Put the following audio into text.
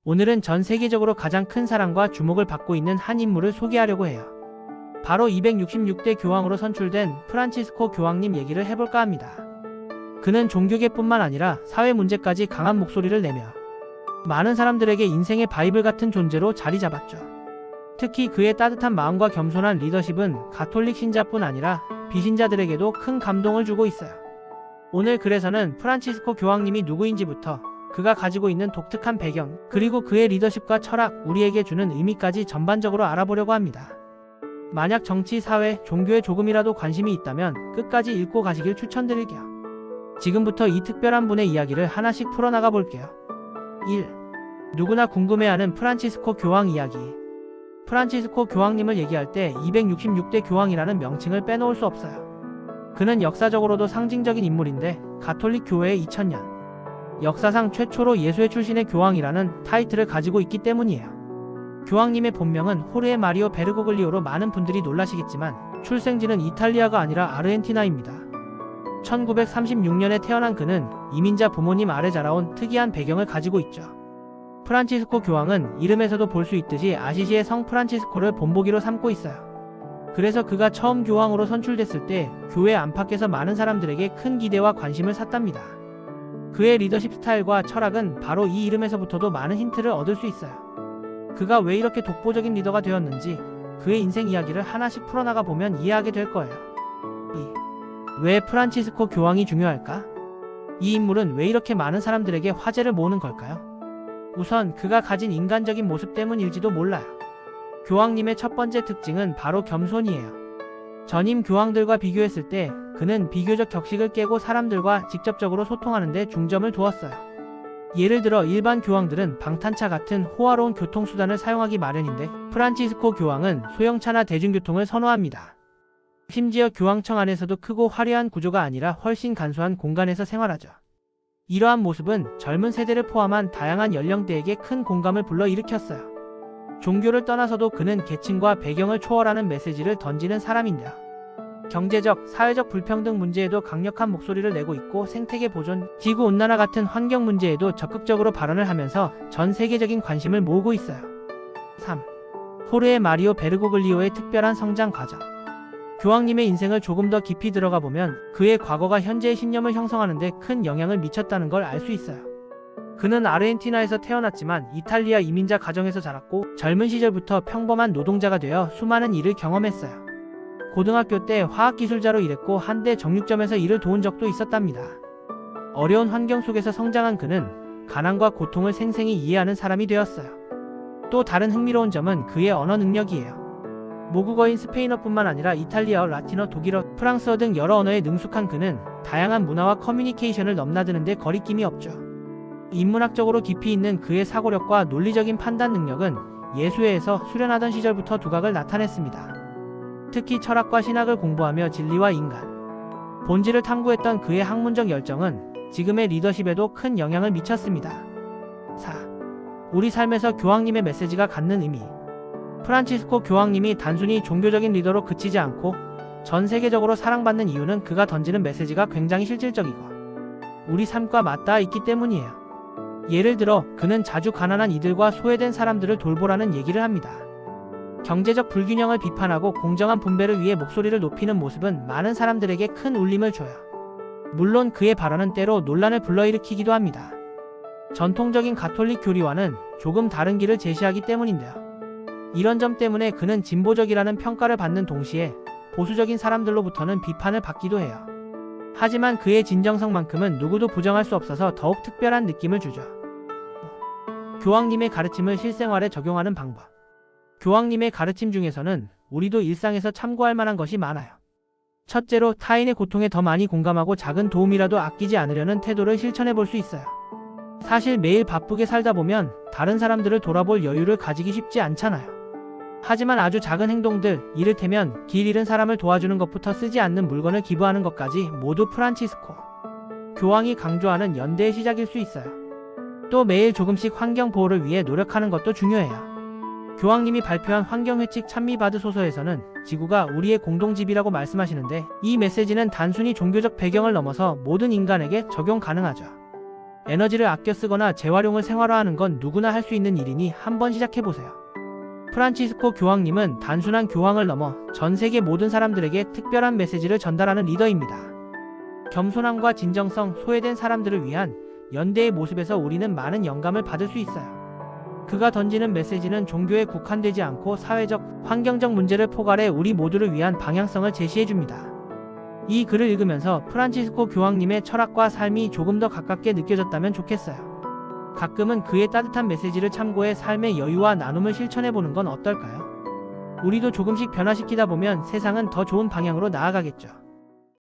오늘은 전 세계적으로 가장 큰 사랑과 주목을 받고 있는 한 인물을 소개하려고 해요. 바로 266대 교황으로 선출된 프란치스코 교황님 얘기를 해볼까 합니다. 그는 종교계뿐만 아니라 사회 문제까지 강한 목소리를 내며 많은 사람들에게 인생의 바이블 같은 존재로 자리 잡았죠. 특히 그의 따뜻한 마음과 겸손한 리더십은 가톨릭 신자뿐 아니라 비신자들에게도 큰 감동을 주고 있어요. 오늘 그래서는 프란치스코 교황님이 누구인지부터 그가 가지고 있는 독특한 배경, 그리고 그의 리더십과 철학, 우리에게 주는 의미까지 전반적으로 알아보려고 합니다. 만약 정치, 사회, 종교에 조금이라도 관심이 있다면 끝까지 읽고 가시길 추천드릴게요. 지금부터 이 특별한 분의 이야기를 하나씩 풀어나가 볼게요. 1. 누구나 궁금해하는 프란치스코 교황 이야기. 프란치스코 교황님을 얘기할 때 266대 교황이라는 명칭을 빼놓을 수 없어요. 그는 역사적으로도 상징적인 인물인데 가톨릭 교회의 2000년 역사상 최초로 예수회 출신의 교황이라는 타이틀을 가지고 있기 때문이에요. 교황님의 본명은 호르헤 마리오 베르고글리오로 많은 분들이 놀라시겠지만 출생지는 이탈리아가 아니라 아르헨티나입니다. 1936년에 태어난 그는 이민자 부모님 아래 자라온 특이한 배경을 가지고 있죠. 프란치스코 교황은 이름에서도 볼 수 있듯이 아시시의 성 프란치스코를 본보기로 삼고 있어요. 그래서 그가 처음 교황으로 선출됐을 때 교회 안팎에서 많은 사람들에게 큰 기대와 관심을 샀답니다. 그의 리더십 스타일과 철학은 바로 이 이름에서부터도 많은 힌트를 얻을 수 있어요. 그가 왜 이렇게 독보적인 리더가 되었는지 그의 인생 이야기를 하나씩 풀어나가 보면 이해하게 될 거예요. 2. 왜 프란치스코 교황이 중요할까? 이 인물은 왜 이렇게 많은 사람들에게 화제를 모으는 걸까요? 우선 그가 가진 인간적인 모습 때문일지도 몰라요. 교황님의 첫 번째 특징은 바로 겸손이에요. 전임 교황들과 비교했을 때 그는 비교적 격식을 깨고 사람들과 직접적으로 소통하는 데 중점을 두었어요. 예를 들어 일반 교황들은 방탄차 같은 호화로운 교통수단을 사용하기 마련인데 프란치스코 교황은 소형차나 대중교통을 선호합니다. 심지어 교황청 안에서도 크고 화려한 구조가 아니라 훨씬 간소한 공간에서 생활하죠. 이러한 모습은 젊은 세대를 포함한 다양한 연령대에게 큰 공감을 불러일으켰어요. 종교를 떠나서도 그는 계층과 배경을 초월하는 메시지를 던지는 사람인데요. 경제적, 사회적 불평등 문제에도 강력한 목소리를 내고 있고 생태계 보존, 지구온난화 같은 환경 문제에도 적극적으로 발언을 하면서 전 세계적인 관심을 모으고 있어요. 3. 호르헤 마리오 베르고글리오의 특별한 성장 과정. 교황님의 인생을 조금 더 깊이 들어가 보면 그의 과거가 현재의 신념을 형성하는 데 큰 영향을 미쳤다는 걸 알 수 있어요. 그는 아르헨티나에서 태어났지만 이탈리아 이민자 가정에서 자랐고 젊은 시절부터 평범한 노동자가 되어 수많은 일을 경험했어요. 고등학교 때 화학기술자로 일했고 한때 정육점에서 일을 도운 적도 있었답니다. 어려운 환경 속에서 성장한 그는 가난과 고통을 생생히 이해하는 사람이 되었어요. 또 다른 흥미로운 점은 그의 언어 능력이에요. 모국어인 스페인어뿐만 아니라 이탈리아어, 라틴어, 독일어, 프랑스어 등 여러 언어에 능숙한 그는 다양한 문화와 커뮤니케이션을 넘나드는 데 거리낌이 없죠. 인문학적으로 깊이 있는 그의 사고력과 논리적인 판단 능력은 예수회에서 수련하던 시절부터 두각을 나타냈습니다. 특히 철학과 신학을 공부하며 진리와 인간, 본질을 탐구했던 그의 학문적 열정은 지금의 리더십에도 큰 영향을 미쳤습니다. 4. 우리 삶에서 교황님의 메시지가 갖는 의미. 프란치스코 교황님이 단순히 종교적인 리더로 그치지 않고 전 세계적으로 사랑받는 이유는 그가 던지는 메시지가 굉장히 실질적이고 우리 삶과 맞닿아 있기 때문이에요. 예를 들어 그는 자주 가난한 이들과 소외된 사람들을 돌보라는 얘기를 합니다. 경제적 불균형을 비판하고 공정한 분배를 위해 목소리를 높이는 모습은 많은 사람들에게 큰 울림을 줘요. 물론 그의 발언은 때로 논란을 불러일으키기도 합니다. 전통적인 가톨릭 교리와는 조금 다른 길을 제시하기 때문인데요. 이런 점 때문에 그는 진보적이라는 평가를 받는 동시에 보수적인 사람들로부터는 비판을 받기도 해요. 하지만 그의 진정성만큼은 누구도 부정할 수 없어서 더욱 특별한 느낌을 주죠. 교황님의 가르침을 실생활에 적용하는 방법. 교황님의 가르침 중에서는 우리도 일상에서 참고할 만한 것이 많아요. 첫째로 타인의 고통에 더 많이 공감하고 작은 도움이라도 아끼지 않으려는 태도를 실천해 볼 수 있어요. 사실 매일 바쁘게 살다 보면 다른 사람들을 돌아볼 여유를 가지기 쉽지 않잖아요. 하지만 아주 작은 행동들, 이를테면 길 잃은 사람을 도와주는 것부터 쓰지 않는 물건을 기부하는 것까지 모두 프란치스코 교황이 강조하는 연대의 시작일 수 있어요. 또 매일 조금씩 환경 보호를 위해 노력하는 것도 중요해요. 교황님이 발표한 환경회칙 찬미받으소서에서는 지구가 우리의 공동집이라고 말씀하시는데 이 메시지는 단순히 종교적 배경을 넘어서 모든 인간에게 적용 가능하죠. 에너지를 아껴 쓰거나 재활용을 생활화하는 건 누구나 할 수 있는 일이니 한번 시작해보세요. 프란치스코 교황님은 단순한 교황을 넘어 전 세계 모든 사람들에게 특별한 메시지를 전달하는 리더입니다. 겸손함과 진정성, 소외된 사람들을 위한 연대의 모습에서 우리는 많은 영감을 받을 수 있어요. 그가 던지는 메시지는 종교에 국한되지 않고 사회적, 환경적 문제를 포괄해 우리 모두를 위한 방향성을 제시해줍니다. 이 글을 읽으면서 프란치스코 교황님의 철학과 삶이 조금 더 가깝게 느껴졌다면 좋겠어요. 가끔은 그의 따뜻한 메시지를 참고해 삶의 여유와 나눔을 실천해보는 건 어떨까요? 우리도 조금씩 변화시키다 보면 세상은 더 좋은 방향으로 나아가겠죠.